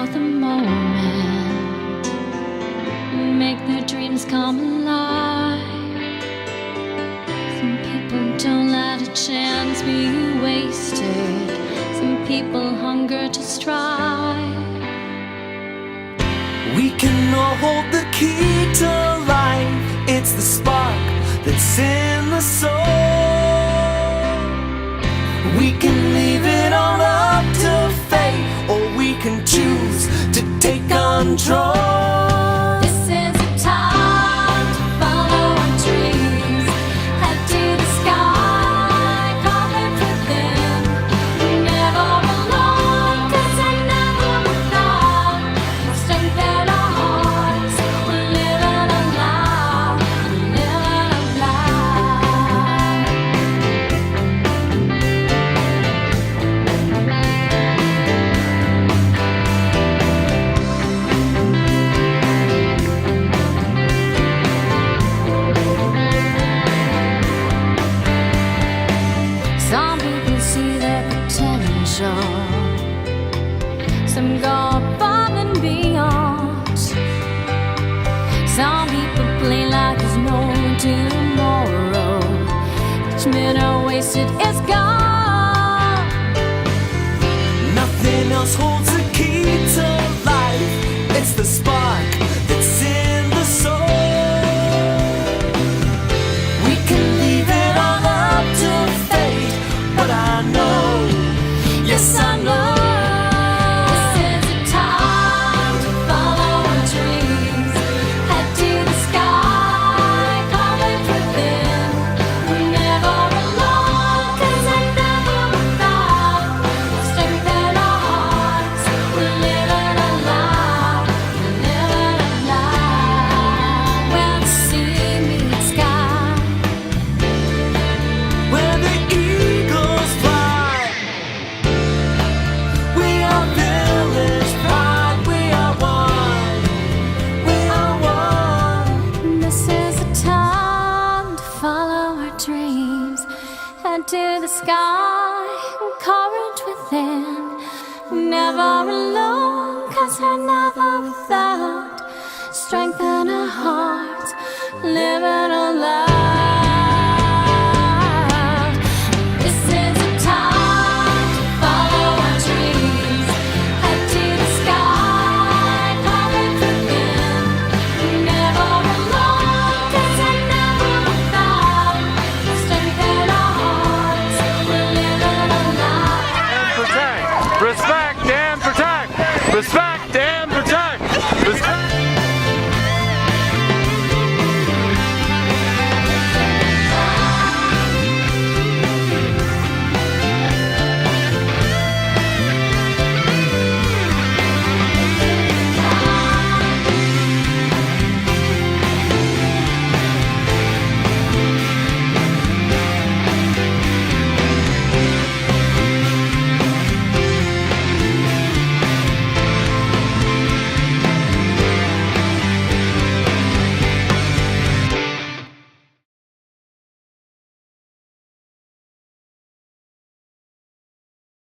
for the moment and make their dreams come alive. Some people don't let a chance be wasted. Some people hunger to strive. We can all hold the key to life. It's the spark that's in the soul. We can leave it all up to fate, or we can choose to take control. This is a time to follow our dreams. Head to the sky, confident within. Never alone, 'cause we're never without strength in our hearts. We're living alive, living alive. Some people see their potential. Some go above and beyond. Some people play like there's no tomorrow. Each minute wasted is gone. Nothing else holds the key to life. It's the spark that's in the soul. We can leave it all up to fate, but I know, yes I know. This is a time to follow our dreams. Head to the sky, confident within. We're never alone, 'cause we're never without strength in our hearts. We're living alive, living alive. Where the sea meets sky. Where the eagles fly, we are village pride. We are one, we are one. This is a time to follow our dreams. Head to the sky, current within. Never alone, 'cause we're never without strength in our hearts. Living